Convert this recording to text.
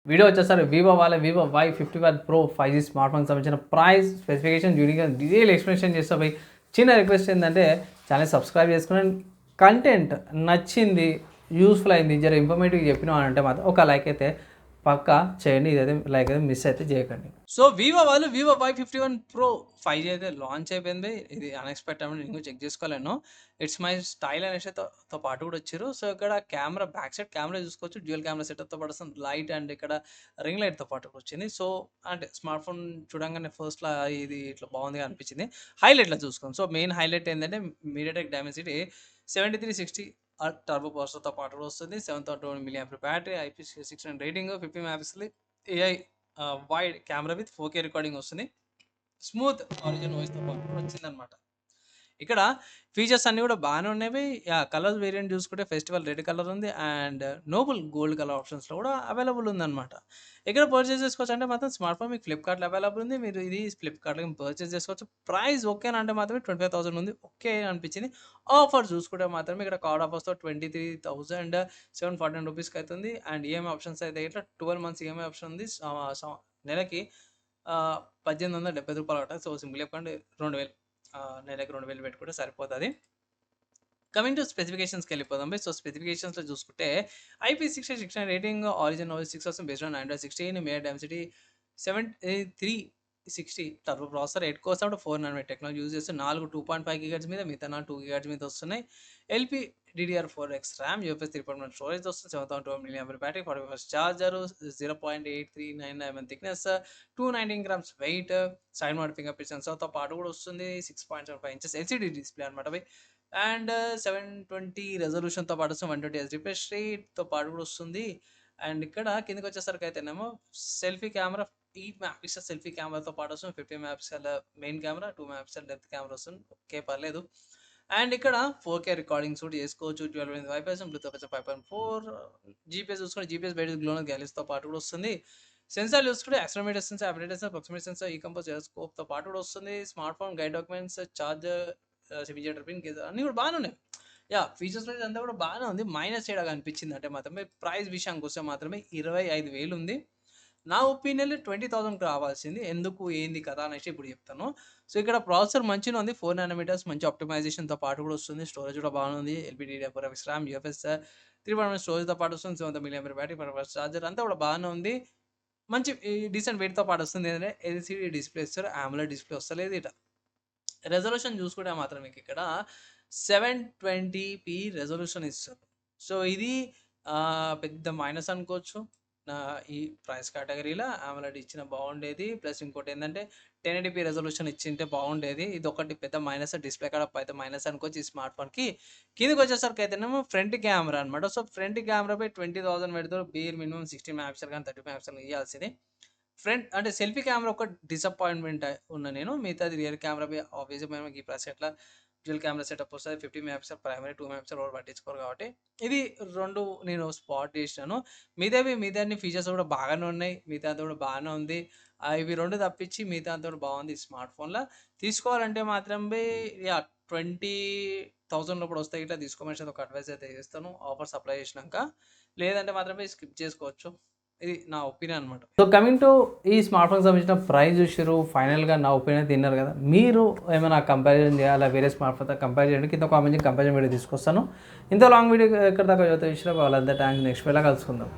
Video వచ్చేసరికి Vivo Y51 Pro 5G smart ఫోన్కి సంబంధించిన ప్రైస్ స్పెసిఫికేషన్ యూనిక్గా డీటెయిల్ ఎక్స్ప్లెనేషన్ చేస్తా పోయి చిన్న రిక్వెస్ట్ ఏంటంటే ఛానల్ సబ్స్క్రైబ్ చేసుకుని కంటెంట్ నచ్చింది యూస్ఫుల్ అయింది జర ఇన్ఫర్మేటివ్ చెప్పినా అని అంటే మాత్రం ఒక లైక్ అయితే పక్కా చేయండి. ఇదైతే లైక్ అయితే మిస్ అయితే చేయకండి. So Vivo Y51 Pro 5G అయితే లాంచ్ అయిపోయింది. ఇది అన్ఎక్స్పెక్టెడ్ అని నేను చెక్ చేసుకోలేను. ఇట్స్ మై స్టైల్ అనేసి తో పాటు కూడా వచ్చారు. సో ఇక్కడ కెమెరా బ్యాక్ సైడ్ కెమెరా చూసుకోవచ్చు. డ్యూయల్ కెమెరా సెటప్తో పాటు లైట్ అండ్ ఇక్కడ రింగ్ లైట్తో పాటు వచ్చింది. సో అంటే స్మార్ట్ ఫోన్ చూడంగానే ఫస్ట్లో ఇది ఇట్లా బాగుందిగా అనిపించింది. హైలైట్లో చూసుకోండి. సో మెయిన్ హైలైట్ ఏంటంటే మీడియాటెక్ డైమెన్సిటీ 7360 టర్బో ప్రాసెసర్తో పాటు కూడా వస్తుంది. 7,2 mAh battery, IP69 rating, 50 megapixel AI wide camera with 4K recording వస్తుంది. స్మూత్ ఆరిజిన్ వాయిస్తో పాటు కూడా వచ్చిందనమాట. ఇక్కడ ఫీచర్స్ అన్నీ కూడా బాగానే ఉన్నవి. కలర్ వేరియంట్ చూసుకుంటే ఫెస్టివల్ రెడ్ కలర్ ఉంది అండ్ నోబుల్ గోల్డ్ కలర్ ఆప్షన్స్లో కూడా అవైలబుల్ ఉందన్నమాట. ఇక్కడ పర్చేస్ చేసుకోవచ్చు అంటే మాత్రం స్మార్ట్ ఫోన్ మీకు ఫ్లిప్కార్ట్లో అవైలబుల్ ఉంది. మీరు ఇది ఫ్లిప్కార్ట్లో పర్చేస్ చేసుకోవచ్చు. ప్రైస్ ఓకేనా అంటే మాత్రమే 25,000 ఉంది. ఓకే అనిపించింది. ఆఫర్ చూసుకుంటే మాత్రమే ఇక్కడ కార్డ్ ఆఫర్స్తో 23,749 రూపీస్కి అవుతుంది. అండ్ ఈఎంఐ ఆప్షన్స్ అయితే ఇట్లా 12 months ఈఎంఐ ఆప్షన్ ఉంది. నెలకి 1,870 రూపాయలు అవుతుంది. సో సింపుల్ చెప్పండి 2,000 నెలకి 2,000 పెట్టుకుంటే సరిపోతుంది. కమింగ్ టు స్పెసిఫికేషన్స్కి వెళ్ళిపోదాం. సో స్పెసిఫికేషన్స్లో చూసుకుంటే IP69 రేటింగ్, ఆరిజిన్ OS 6 వస్తుంది based on Android 16, media density 7360 turbo processor, 8 course 4 nanometer technology use చేస్తే 4 2.5 GHz మీద, మిగతా 2 GHz మీద వస్తున్నాయి. LPDDR4X ర్యామ్, UFS 3.1 స్టోరేజ్ వస్తుంది. 7,2 mAh battery, 45 charger, 0.8399 thickness, 219 grams weight, side mount fingerprint సెన్సార్తో పాటు కూడా వస్తుంది. 6.75 inches LCD డిస్ప్లే అనమాట. అండ్ 720 రెజల్యూషన్తో పాటు 120 Hz రిఫ్రెష్ రేట్తో పాటు కూడా వస్తుంది. అండ్ ఇక్కడ కిందకి వచ్చేసరికి అయితేనేమో సెల్ఫీ కెమెరా 8 మెగాపిక్సెల్ సెల్ఫీ కెమెరాతో పాటు వస్తుంది. 50 megapixel main camera, 2 megapixel depth camera వస్తుంది. ఓకే పర్లేదు. అండ్ ఇక్కడ 4K రికార్డింగ్స్ కూడా చేసుకోవచ్చు. 12 వైఫై, బ్లూటూత్ 5.4, GPS చూసుకుంటే GPS బయట గ్లోనల్ గ్యాలరీస్తో పాటు కూడా వస్తుంది. సెన్సార్ చూసుకుంటే accelerometer sensor, update sensor, proximity sensor, ఈ కంపోజ్ స్కోప్తో పాటు కూడా వస్తుంది. Smartphone guide documents, charger, సిబిజెటర్ పిన్ అన్నీ కూడా బాగానే ఉన్నాయి. ఫీచర్స్ వైజ్ అంతా కూడా బాగానే ఉంది. మైనస్ చేయడానికి అనిపించింది అంటే మాత్రమే ప్రైస్ విషయానికి వస్తే మాత్రమే 25,000 ఉంది. నా ఒపీనియన్లో 20,000కి రావాల్సింది. ఎందుకు ఏంది కదా అనేసి ఇప్పుడు చెప్తాను. సో ఇక్కడ ప్రాసెసర్ మంచిగా ఉంది. 4 nanometers మంచి ఆప్టిమైజేషన్తో పాటు కూడా వస్తుంది. స్టోరేజ్ కూడా బాగుంది. LPDDR4X ర్యామ్, UFS 3.1 స్టోరేజ్తో పాటు వస్తుంది. 7 mAh బ్యాటరీ, 45 చార్జర్ అంతా కూడా బాగానే ఉంది. మంచి డీసెంట్ వెయిట్తో పాటు వస్తుంది. ఏంటంటే LCD డిస్ప్లే ఇస్తారు, AMOLED డిస్ప్లే వస్తలేదు. ఇట రెజల్యూషన్ చూసుకుంటే మాత్రం మీకు ఇక్కడ 720p రెజల్యూషన్ ఇస్తారు. సో ఇది పెద్ద మైనస్ అనుకోవచ్చు. ఈ ప్రైస్ కేటగిరీలో AMOLED ఇచ్చిన బాగుండేది. ప్లస్ ఇంకోటి ఏంటంటే 1080p రెజల్యూషన్ ఇచ్చింటే బాగుండేది. ఇది ఒకటి పెద్ద మైనస్. డిస్ప్లే కాడ అయితే మైనస్ అనుకోవచ్చు ఈ స్మార్ట్ ఫోన్కి. కిందకి వచ్చేసరికి అయితేనేమో ఫ్రంట్ కెమెరా అనమాట. సో ఫ్రంట్ కెమెరాపై 20,000 పెడతారు. బేర్ మినిమం 16 మెగాపిక్సెల్ కానీ 30 మెగాపిక్సెల్ ఇవ్వాల్సింది. ఫ్రంట్ అంటే సెల్ఫీ కెమెరా ఒక డిసప్పాయింట్మెంట్ ఉన్న నేను. మిగతాది రియర్ కెమెరాపై ఆబ్వియస్గా మేము ఈ ప్లస్ ఎట్లా డ్యూయల్ కెమెరా సెటప్ వస్తుంది. 50 మెగాపిక్సెల్ ప్రైమరీ, 2 మెగాపిక్సెల్ కూడా పట్టించుకోరు కాబట్టి ఇది 2 నేను స్పాట్ చేసినాను. మిగతా అన్ని ఫీచర్స్ కూడా బాగానే ఉన్నాయి. మిగతా అంతా కూడా బాగానే ఉంది. ఇవి 2 తప్పించి మిగతా అంతా కూడా బాగుంది. స్మార్ట్ ఫోన్లో తీసుకోవాలంటే మాత్రమే 20,000 లోపల వస్తాయి. ఇట్లా తీసుకోమని ఒక అడ్వైస్ అయితే చేస్తాను ఆఫర్స్ అప్లై చేసినాక. లేదంటే మాత్రమే స్కిప్ చేసుకోవచ్చు. ఇది నా ఒపీనియన్ అనమాట. సో కమింగ్ టు ఈ స్మార్ట్ ఫోన్కి సంబంధించిన ప్రైస్ చూసారు. ఫైనల్గా నా ఒపీనియన్ తిన్నారు కదా. మీరు ఏమైనా కంపారిజన్ చేయాలా వేరే స్మార్ట్ ఫోన్తో కంపేర్ చేయండి. కింద కామెంట్ కంపారిజన్ వీడియో తీసుకొస్తాను. ఇంత లాంగ్ వీడియో ఎక్కడ దాకా చూస్తే వాళ్ళంతా థ్యాంక్స్. నెక్స్ట్ వేళ కలుసుకుందాం.